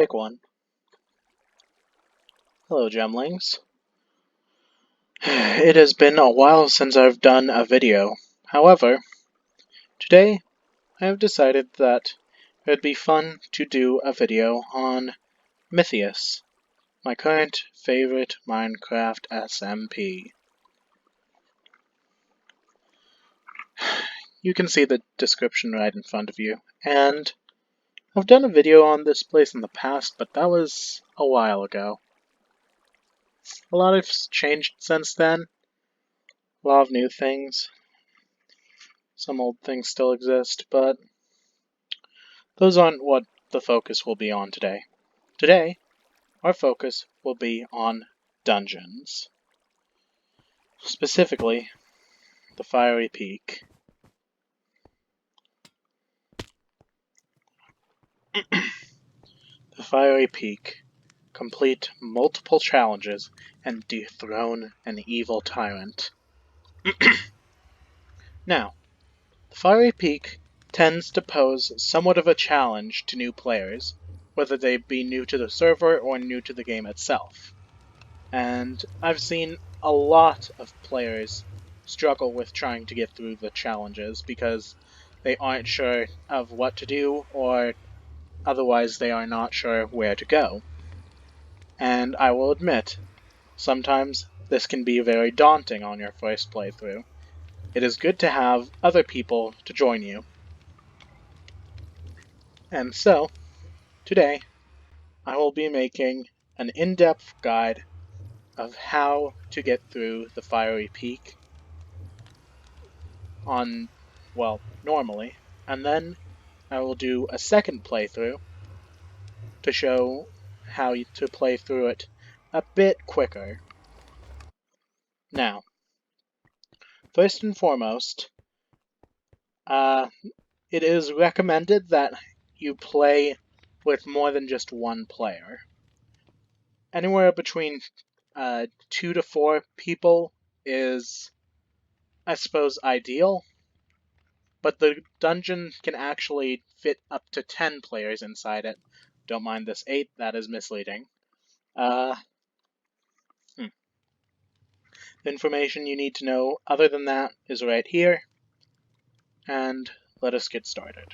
Take one. Hello, Gemlings. It has been a while since I've done a video. However, today I have decided that it would be fun to do a video on Mytheus, my current favorite Minecraft SMP. You can see the description right in front of you, and I've done a video on this place in the past, but that was a while ago. A lot has changed since then. A lot of new things. Some old things still exist, but those aren't what the focus will be on today. Today, our focus will be on dungeons. Specifically, the Fiery Peak. The Fiery Peak. Complete multiple challenges and dethrone an evil tyrant. Now, the Fiery Peak tends to pose somewhat of a challenge to new players, whether they be new to the server or new to the game itself. And I've seen a lot of players struggle with trying to get through the challenges because they aren't sure of what to do, or otherwise they are not sure where to go. And I will admit, sometimes this can be very daunting on your first playthrough. It is good to have other people to join you. And so, today, I will be making an in-depth guide of how to get through the Fiery Peak normally, and then I will do a second playthrough to show how to play through it a bit quicker. Now, first and foremost, it is recommended that you play with more than just one player. Anywhere between 2 to 4 people is, I suppose, ideal, but the dungeon can actually fit up to 10 players inside it. Don't mind this 8, that is misleading. The information you need to know other than that is right here, and let us get started.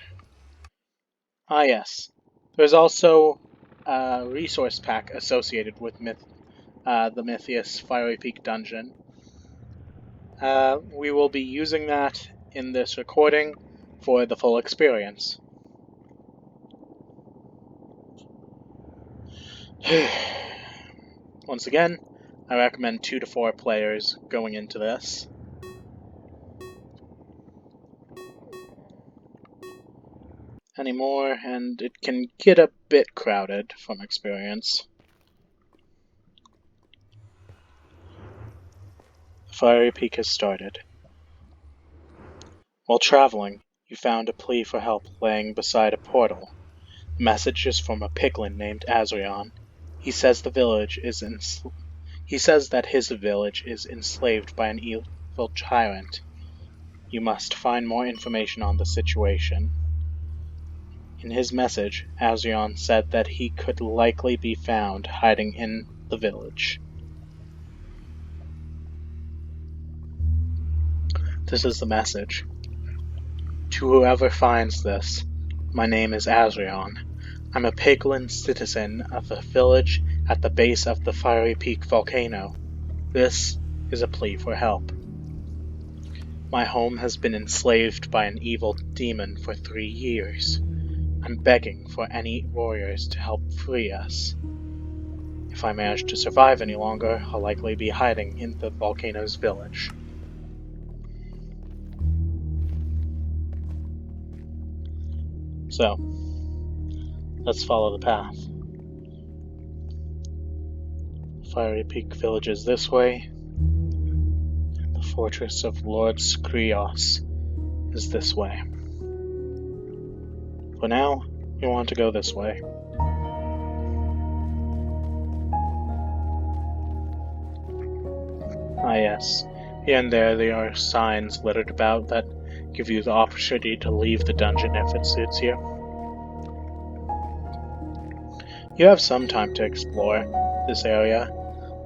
Ah yes, there's also a resource pack associated with the Mytheus Fiery Peak dungeon. We will be using that in this recording for the full experience. Once again, I recommend 2 to 4 players going into this. Anymore, and it can get a bit crowded from experience. The Fiery Peak has started. While traveling, you found a plea for help laying beside a portal. The message is from a piglin named Azrion. He says that his village is enslaved by an evil tyrant. You must find more information on the situation. In his message, Azrion said that he could likely be found hiding in the village. This is the message. To whoever finds this, my name is Azrion. I'm a piglin citizen of a village at the base of the Fiery Peak volcano. This is a plea for help. My home has been enslaved by an evil demon for 3 years. I'm begging for any warriors to help free us. If I manage to survive any longer, I'll likely be hiding in the volcano's village. So, let's follow the path. Fiery Peak Village is this way. The Fortress of Lord Skrios is this way. For now, we want to go this way. Ah yes, here and there are signs littered about that give you the opportunity to leave the dungeon if it suits you. You have some time to explore this area,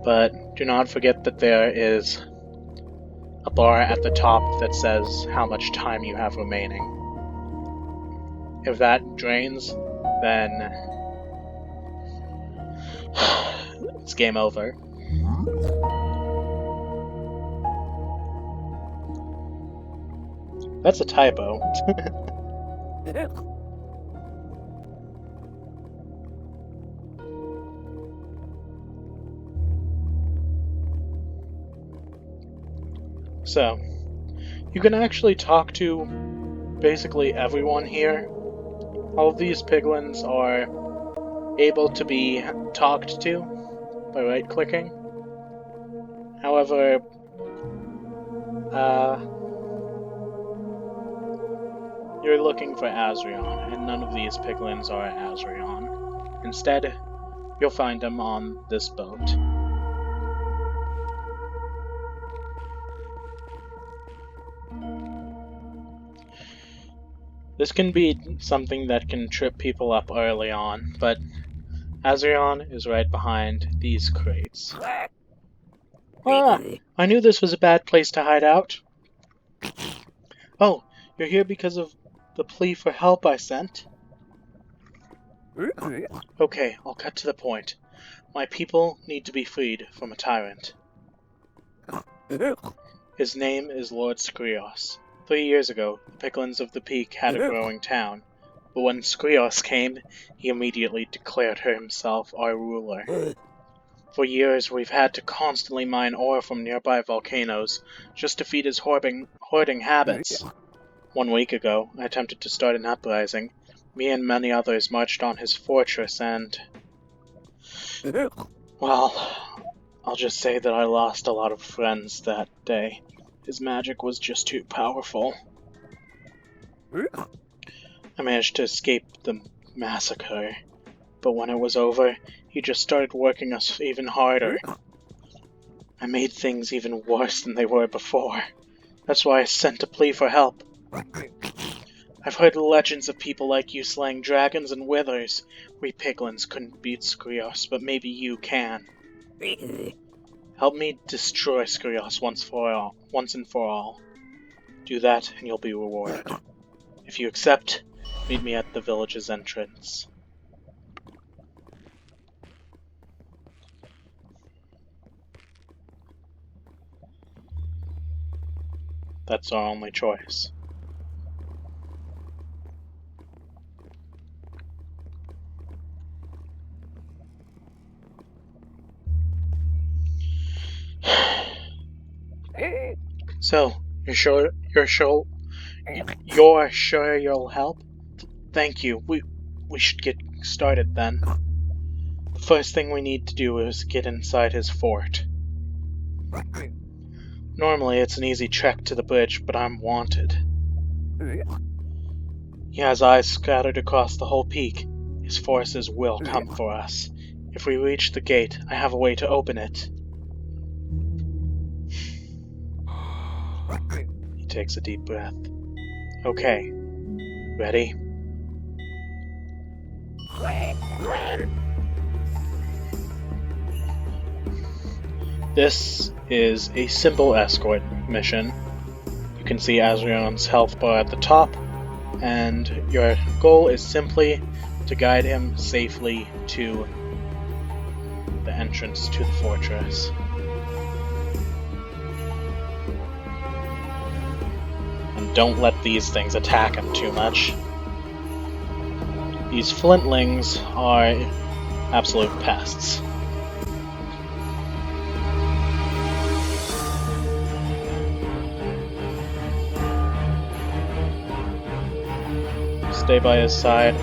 but do not forget that there is a bar at the top that says how much time you have remaining. If that drains, then it's game over. That's a typo. So, you can actually talk to basically everyone here. All of these piglins are able to be talked to by right-clicking. However, you're looking for Azrion, and none of these piglins are Azrion. Instead, you'll find them on this boat. This can be something that can trip people up early on, but Azrion is right behind these crates. Ah! I knew this was a bad place to hide out. Oh, you're here because of the plea for help I sent? Okay, I'll cut to the point. My people need to be freed from a tyrant. His name is Lord Skrios. 3 years ago, the Piglins of the Peak had a growing town, but when Skrios came, he immediately declared himself our ruler. For years, we've had to constantly mine ore from nearby volcanoes, just to feed his hoarding habits. 1 week ago, I attempted to start an uprising. Me and many others marched on his fortress and... well, I'll just say that I lost a lot of friends that day. His magic was just too powerful. I managed to escape the massacre, but when it was over, he just started working us even harder. I made things even worse than they were before. That's why I sent a plea for help. I've heard legends of people like you slaying dragons and withers. We piglins couldn't beat Skrios, but maybe you can. Help me destroy Skrios once and for all. Do that, and you'll be rewarded. If you accept, meet me at the village's entrance. That's our only choice. So, you're sure you'll help? Thank you. We should get started then. The first thing we need to do is get inside his fort. Normally it's an easy trek to the bridge, but I'm wanted. He has eyes scattered across the whole peak. His forces will come for us. If we reach the gate, I have a way to open it. He takes a deep breath. Okay. Ready? This is a simple escort mission. You can see Azrion's health bar at the top, and your goal is simply to guide him safely to the entrance to the fortress. And don't let these things attack him too much. These flintlings are absolute pests. Stay by his side.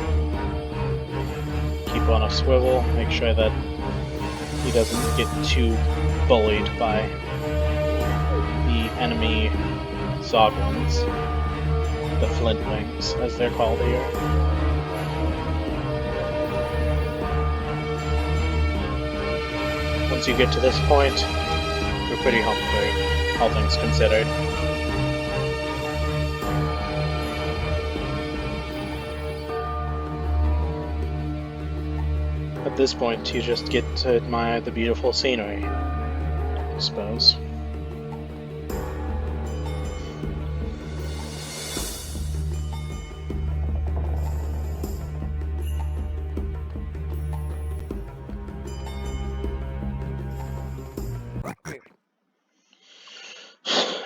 Keep on a swivel. Make sure that he doesn't get too bullied by the enemy Zoglins. The flintlings, as they're called here. Once you get to this point, you're pretty home free, all things considered. At At this point, you just get to admire the beautiful scenery, I suppose.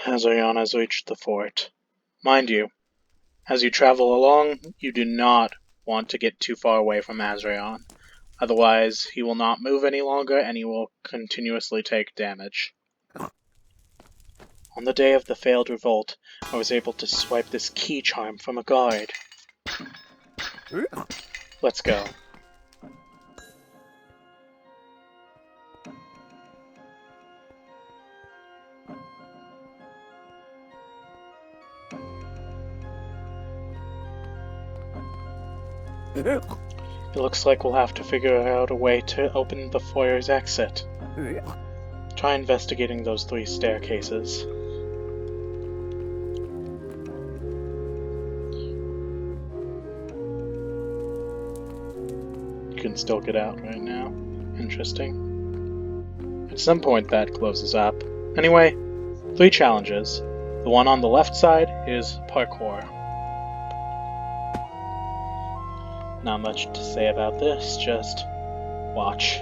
Azorion has reached the fort. Mind you, as you travel along, you do not want to get too far away from Azorion. Otherwise, he will not move any longer and you will continuously take damage. On the day of the failed revolt, I was able to swipe this key charm from a guard. Let's go. It looks like we'll have to figure out a way to open the foyer's exit. Try investigating those 3 staircases. You can still get out right now. Interesting. At some point that closes up. Anyway, 3 challenges. The one on the left side is parkour. Not much to say about this, just watch.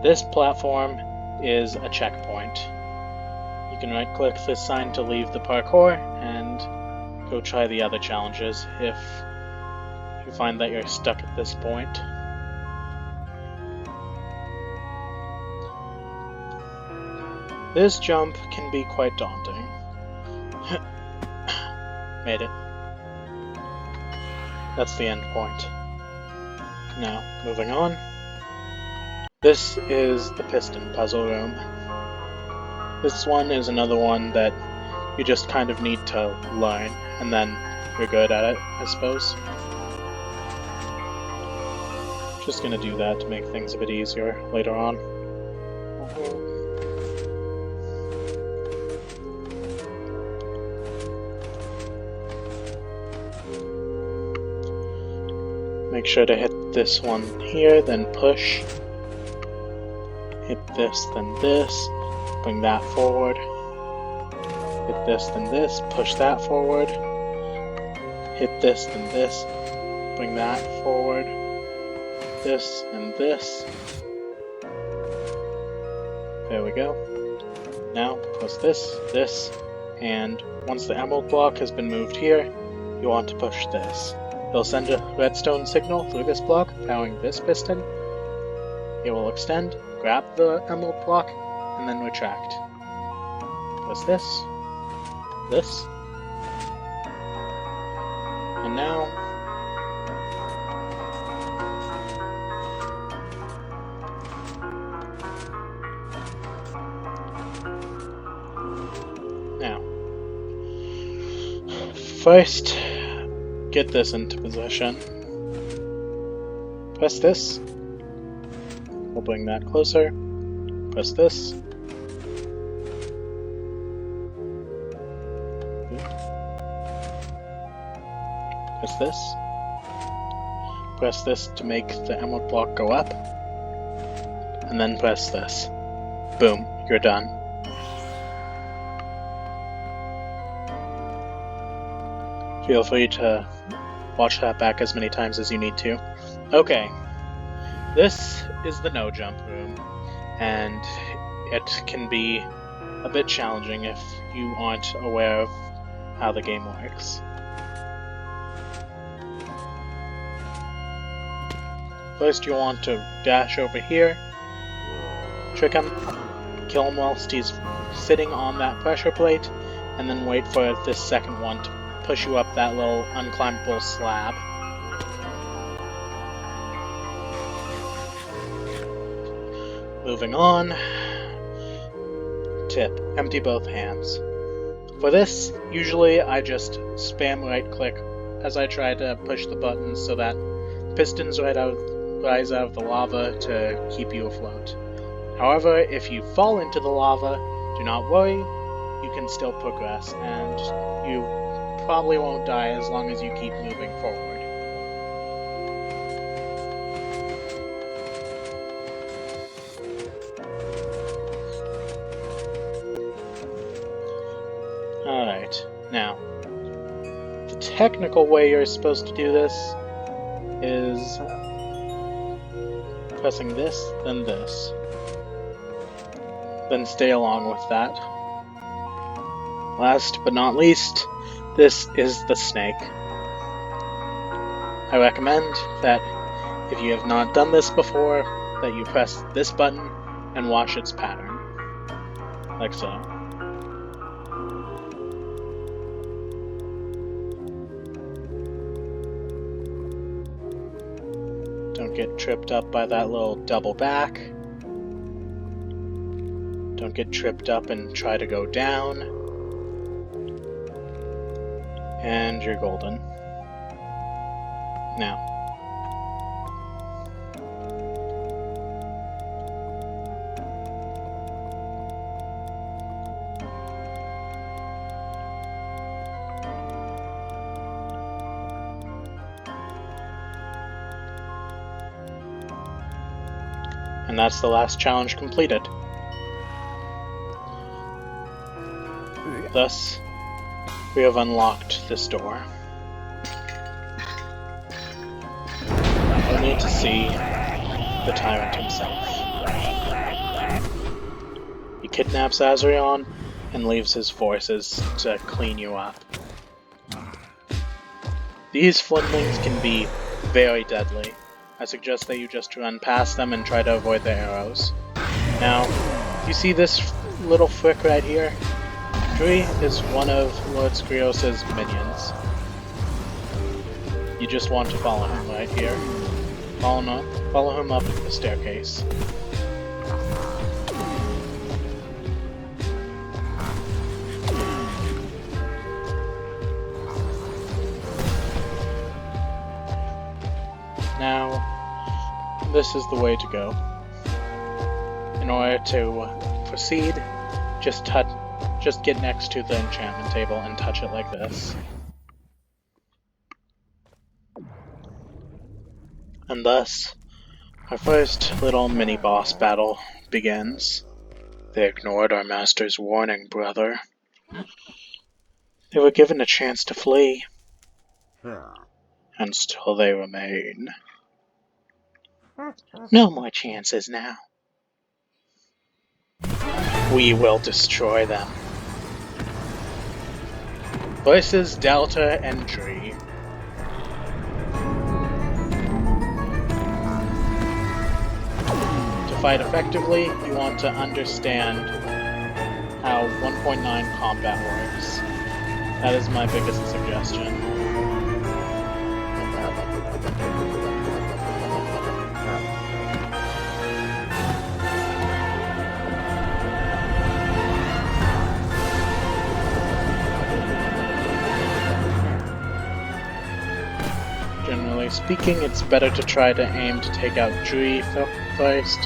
This platform is a checkpoint. You can right-click this sign to leave the parkour and go try the other challenges if you find that you're stuck at this point. This jump can be quite daunting. Made it. That's the end point. Now, moving on. This is the piston puzzle room. This one is another one that you just kind of need to learn, and then you're good at it, I suppose. Just gonna do that to make things a bit easier later on. Make sure to hit this one here, then push. Hit this, then this. Bring that forward. Hit this, then this. Push that forward. Hit this, then this. Bring that forward. This and this. There we go. Now, press this, and once the emerald block has been moved here, you want to push this. It'll send a redstone signal through this block, powering this piston. It will extend, grab the emerald block, and then retract. Press this, and now first, get this into position. Press this. We'll bring that closer. Press this. Press this. Press this to make the emerald block go up. And then press this. Boom, you're done. Feel free to watch that back as many times as you need to. Okay, this is the no jump room, and it can be a bit challenging if you aren't aware of how the game works. First you want to dash over here, trick him, kill him whilst he's sitting on that pressure plate, and then wait for this second one to push you up that little unclimbable slab. Moving on. Tip, empty both hands. For this, usually I just spam right click as I try to push the buttons so that pistons rise out of the lava to keep you afloat. However, if you fall into the lava, do not worry, you can still progress, and you probably won't die as long as you keep moving forward. technical way you're supposed to do this is pressing this, then this. Then stay along with that. Last but not least, this is the snake. I recommend that if you have not done this before, that you press this button and watch its pattern. Like so. Don't get tripped up by that little double back. Don't get tripped up and try to go down. And you're golden. Now. And that's the last challenge completed. Thus, we have unlocked this door. We need to see the tyrant himself. He kidnaps Azrion and leaves his forces to clean you up. These flimlings can be very deadly. I suggest that you just run past them and try to avoid their arrows. Now, you see this little frick right here? Dree is one of Lord Skrios' minions. You just want to follow him right here. Follow him up the staircase. Now, this is the way to go. In order to proceed, just get next to the enchantment table and touch it like this. And thus, our first little mini-boss battle begins. They ignored our master's warning, brother. They were given a chance to flee. And still they remain. No more chances now. We will destroy them. Versus Delta and Dree. To fight effectively, you want to understand how 1.9 combat works. That is my biggest suggestion. Generally speaking, it's better to try to aim to take out Dree first,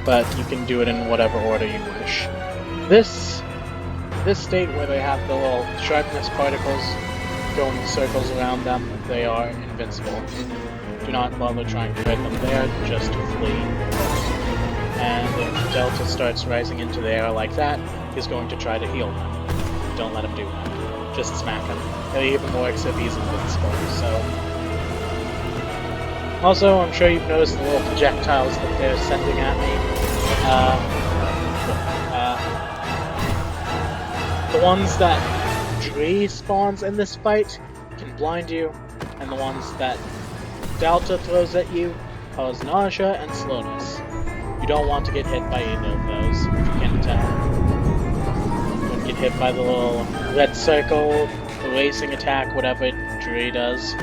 but you can do it in whatever order you wish. This state where they have the little sharpness particles going in circles around them, they are invincible. Do not bother trying to hit them there, just flee. And if Delta starts rising into the air like that, he's going to try to heal them. Don't let him do that. Just smack him. It even works if he's invincible, so... Also, I'm sure you've noticed the little projectiles that they're sending at me. The ones that Dree spawns in this fight can blind you, and the ones that Delta throws at you cause nausea and slowness. You don't want to get hit by either of those, if you can't tell. Don't get hit by the little red circle, the racing attack, whatever Dree does.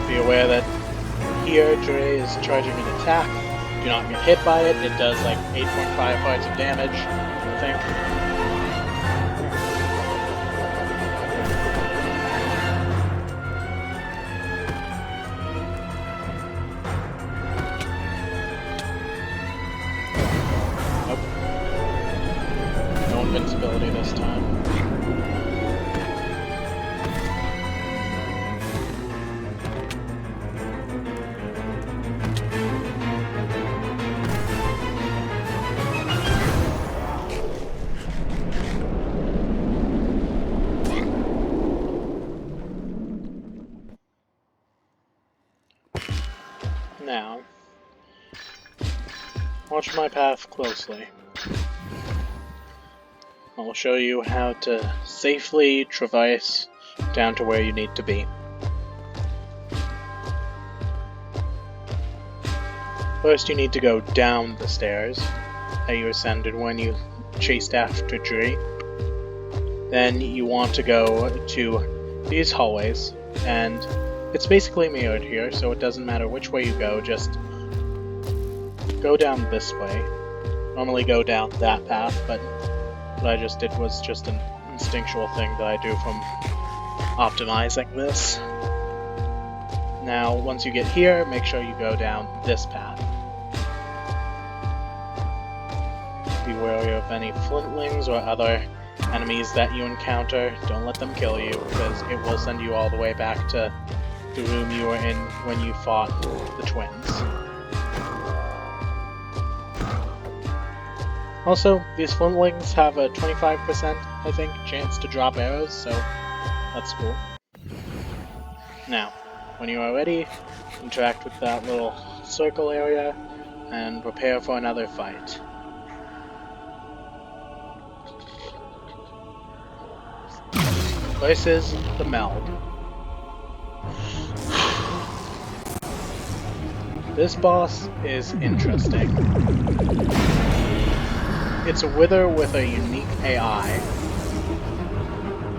Be aware that here Dree is charging an attack. Do not get hit by it. It does like 8.5 parts of damage, I think. Nope. No invincibility this time. Now, watch my path closely. I'll show you how to safely traverse down to where you need to be. First, you need to go down the stairs that you ascended when you chased after Dree. Then you want to go to these hallways, and it's basically mirrored here, so it doesn't matter which way you go, just go down this way. Normally go down that path, but what I just did was just an instinctual thing that I do from optimizing this. Now, once you get here, make sure you go down this path. Be wary of any flintlings or other enemies that you encounter. Don't let them kill you, because it will send you all the way back to the room you were in when you fought the twins. Also, these flintlings have a 25%, I think, chance to drop arrows, so that's cool. Now, when you are ready, interact with that little circle area and prepare for another fight. Versus the Meld. This boss is interesting. It's a wither with a unique AI,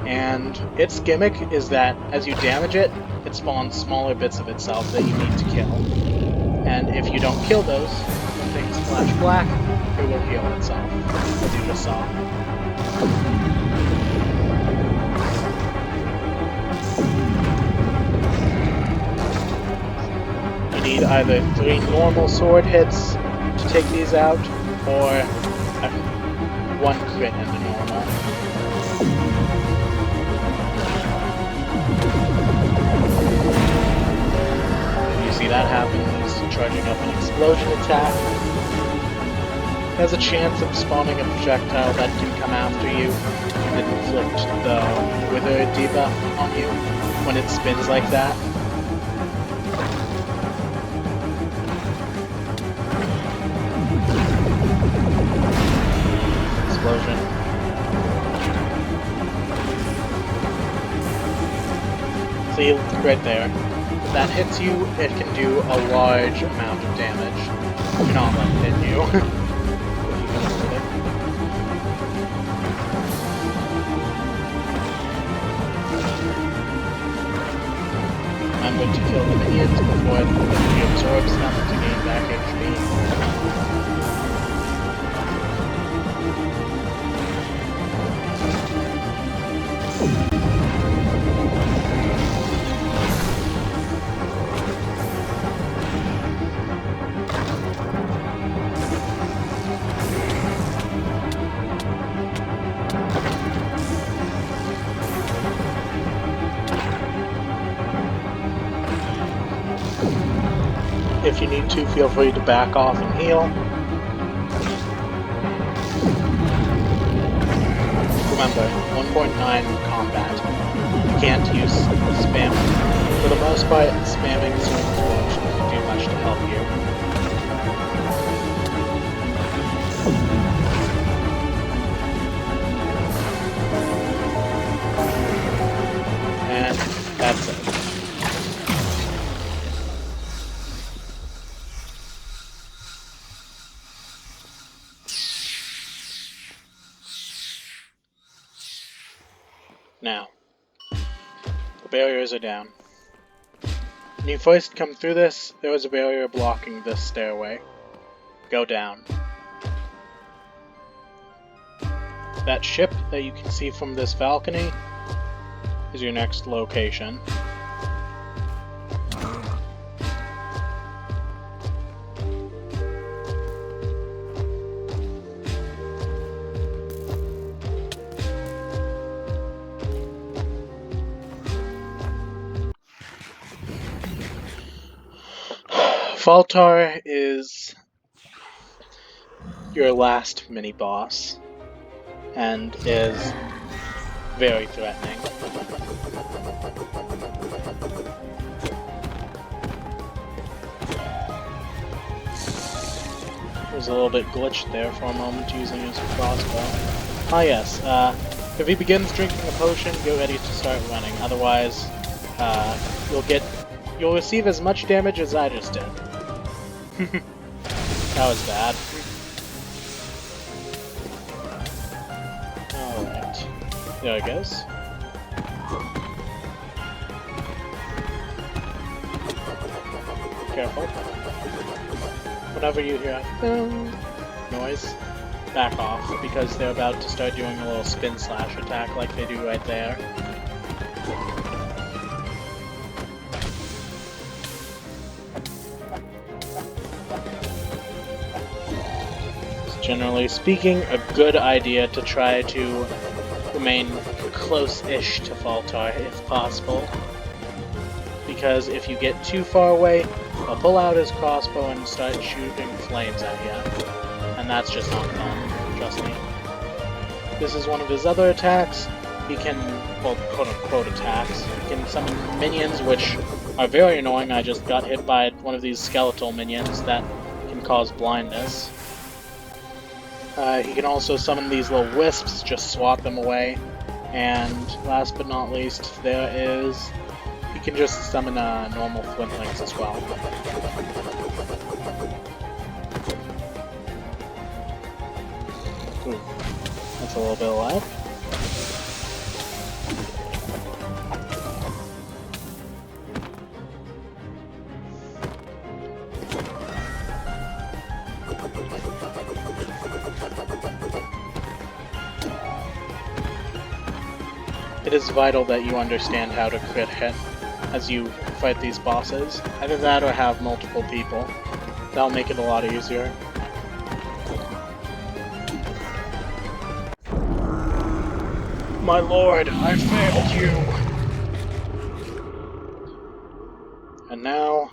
and its gimmick is that as you damage it, it spawns smaller bits of itself that you need to kill. And if you don't kill those, when things flash black, it will heal itself, as you just saw. You need either 3 normal sword hits to take these out, or 1 crit into normal. You see that happen, he's charging up an explosion attack. Has a chance of spawning a projectile that can come after you and inflict the Wither debuff on you when it spins like that. Explosion. See, right there. If that hits you, it can do a large amount of damage. Do not let it hit you. Remember to kill the minions before it absorbs them to gain back HP. If you need to, feel free to back off and heal. Remember, 1.9 combat. You can't use spam. For the most part, spamming swings won't do much to help you. And that's it. Now, the barriers are down. When you first come through this, there was a barrier blocking this stairway. Go down. That ship that you can see from this balcony is your next location. Faltar is your last mini-boss, and is very threatening. was a little bit glitched there for a moment using his crossbow. Ah yes, if he begins drinking a potion, get ready to start running. Otherwise, you'll receive as much damage as I just did. That was bad. Alright. There it goes. Careful. Whenever you hear a noise, back off, because they're about to start doing a little spin slash attack like they do right there. It's generally speaking a good idea to try to remain close-ish to Faltar if possible, because if you get too far away, he'll pull out his crossbow and start shooting flames at you. And that's just not fun, trust me. This is one of his other attacks. He can, well, quote-unquote attacks. He can summon minions, which are very annoying. I just got hit by one of these skeletal minions that can cause blindness. He can also summon these little wisps, just swat them away. And last but not least, there is... he can just summon normal flintlings as well. Ooh, that's a little bit alive. It is vital that you understand how to crit hit as you fight these bosses. Either that or have multiple people. That'll make it a lot easier. My lord, I failed you! And now...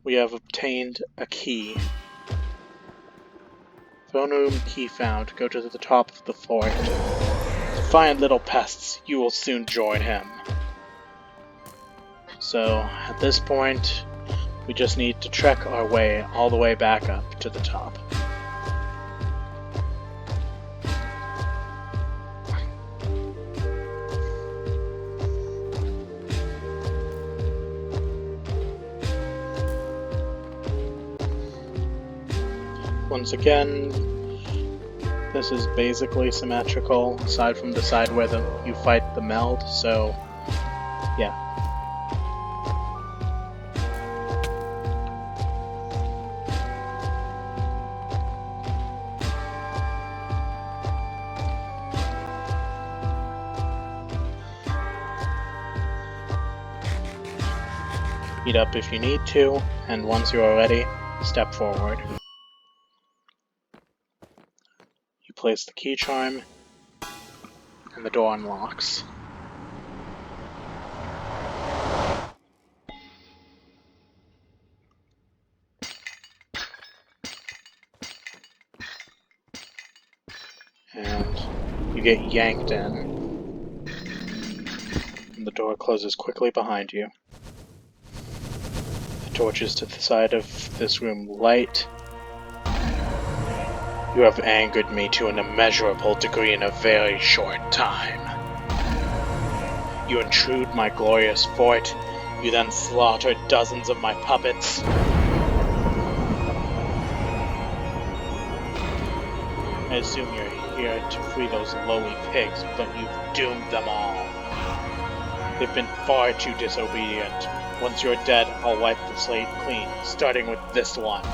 we have obtained a key. Throne room key found. Go to the top of the fort. Defiant little pests, you will soon join him. So, at this point, we just need to trek our way all the way back up to the top. Once again, this is basically symmetrical, aside from the side where you fight the meld, so yeah. Speed up if you need to, and once you are ready, step forward. Place the key charm, and the door unlocks. And you get yanked in, and the door closes quickly behind you. The torches to the side of this room light. You have angered me to an immeasurable degree in a very short time. You intrude my glorious fort, you then slaughter dozens of my puppets. I assume you're here to free those lowly pigs, but you've doomed them all. They've been far too disobedient. Once you're dead, I'll wipe the slate clean, starting with this one.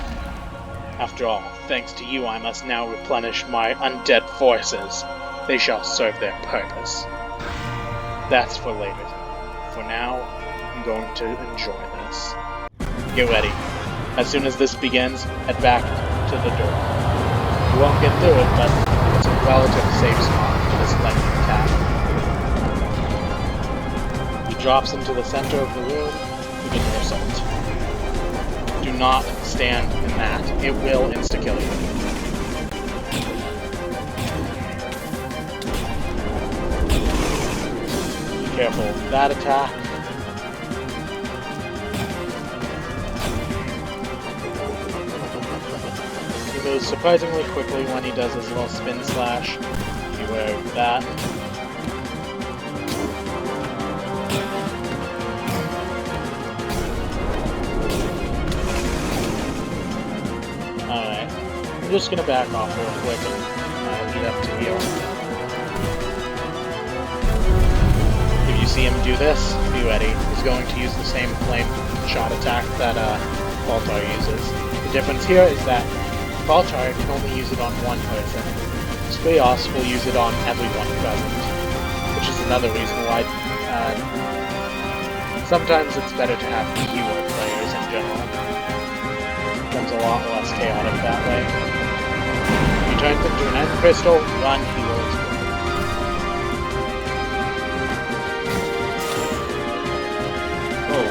After all, thanks to you, I must now replenish my undead forces. They shall serve their purpose. That's for later. For now, I'm going to enjoy this. Get ready. As soon as this begins, head back to the door. You won't get through it, but it's a relative safe spot for this lightning attack. He drops into the center of the room. Begin your assault. Do not stand in that. It will insta-kill you. Be careful of that attack. heals surprisingly quickly when he does his little spin slash. Beware of that. Alright, I'm just gonna back off real quick and lead up to heal. If you see him do this, be ready. He's going to use the same flame shot attack that Baltar uses. The difference here is that Baltar can only use it on one person. Sklios will use it on everyone present, which is another reason why sometimes it's better to have fewer players in general. It becomes a lot less chaotic that way. If you turn into an end crystal, run, he will explode. Oh.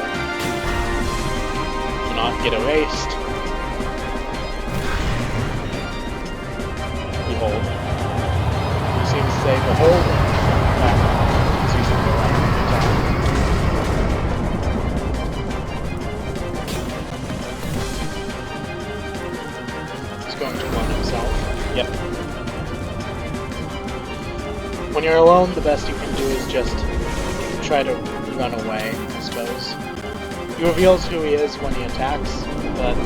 Do not get erased. Behold. He seems to say behold. He's using the right attack. He's going to run himself. Yep. When you're alone, the best you can do is just try to run away, I suppose. He reveals who he is when he attacks, but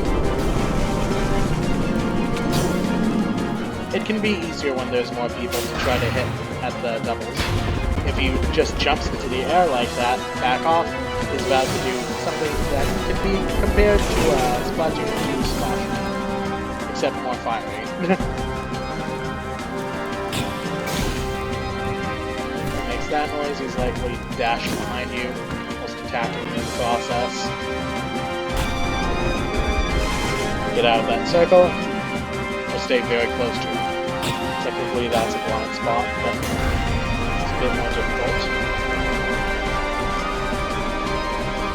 it can be easier when there's more people to try to hit at the doubles. If he just jumps into the air like that, back off, he's about to do something that can be compared to Splatoon 2 Splash, except more fiery. Makes that noise, he's likely dashing behind you, almost attacking you in the process. Get out of that circle, or stay very close to him. Technically that's a blind spot, but it's a bit more difficult.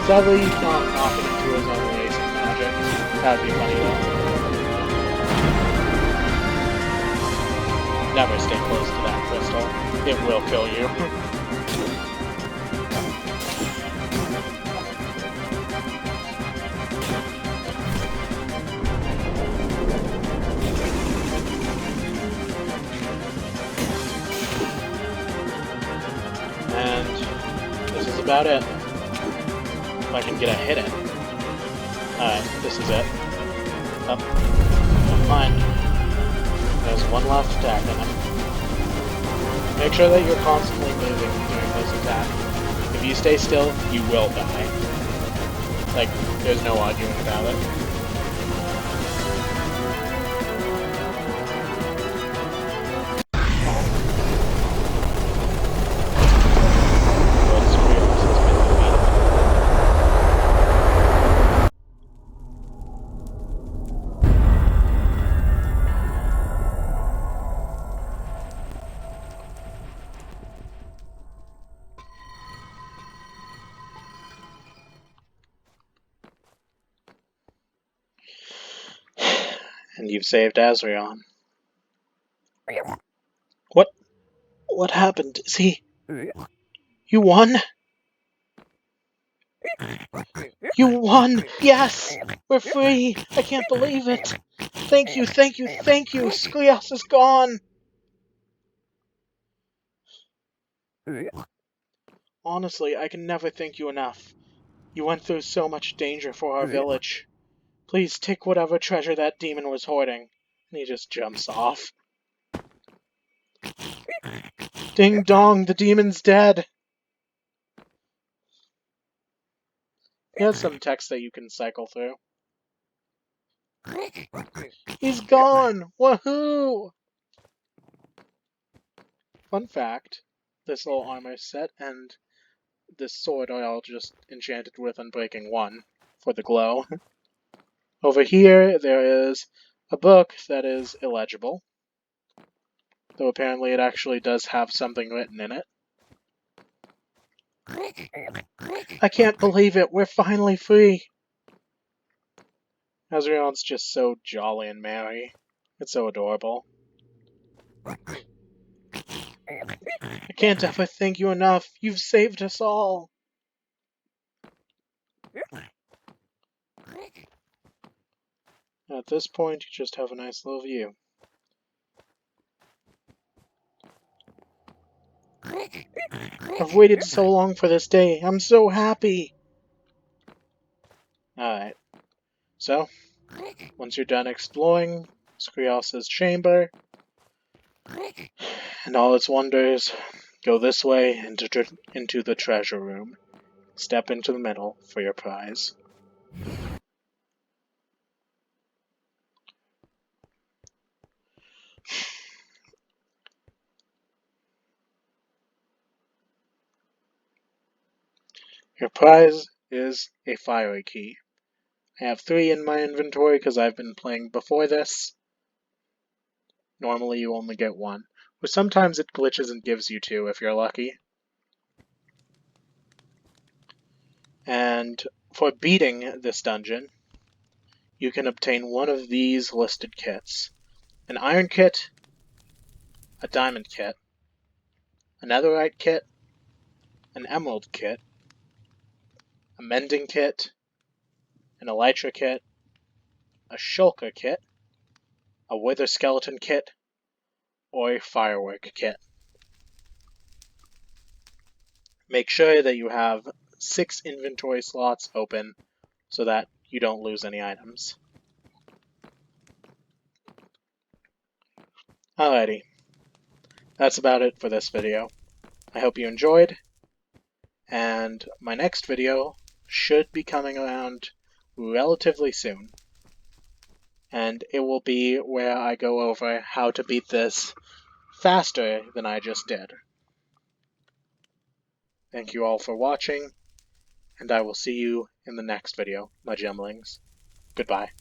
Sadly, you cannot knock it into his own racing magic. That would be funny though. Never stay close to that crystal. It will kill you. And this is about it. If I can get a hit in. Alright, this is it. Up. Don't mind. There's one last attack in him. Make sure that you're constantly moving during this attack. If you stay still, you will die. Like, there's no arguing about it. And you've saved Azrion. What happened? Is he... You won? You won! Yes! We're free! I can't believe it! Thank you, thank you, thank you! Sklios is gone! Honestly, I can never thank you enough. You went through so much danger for our village. Please take whatever treasure that demon was hoarding. And he just jumps off. Ding dong, the demon's dead! Here's some text that you can cycle through. He's gone! Woohoo! Fun fact, this little armor set and this sword are all just enchanted with Unbreaking 1 for the glow. Over here, there is a book that is illegible, though apparently it actually does have something written in it. I can't believe it, we're finally free! Azrion's just so jolly and merry. It's so adorable. I can't ever thank you enough. You've saved us all. At this point, you just have a nice little view. I've waited so long for this day. I'm so happy. Alright, so, once you're done exploring Skrios' chamber and all its wonders, go this way into the treasure room. Step into the middle for your prize. Your prize is a fiery key. I have 3 in my inventory because I've been playing before this. Normally you only get 1, but sometimes it glitches and gives you 2 if you're lucky. And for beating this dungeon, you can obtain one of these listed kits. An iron kit, a diamond kit, a netherite kit, an emerald kit, a mending kit, an elytra kit, a shulker kit, a wither skeleton kit, or a firework kit. Make sure that you have 6 inventory slots open so that you don't lose any items. Alrighty, that's about it for this video. I hope you enjoyed, and my next video should be coming around relatively soon. And it will be where I go over how to beat this faster than I just did. Thank you all for watching, and I will see you in the next video, my gemlings. Goodbye.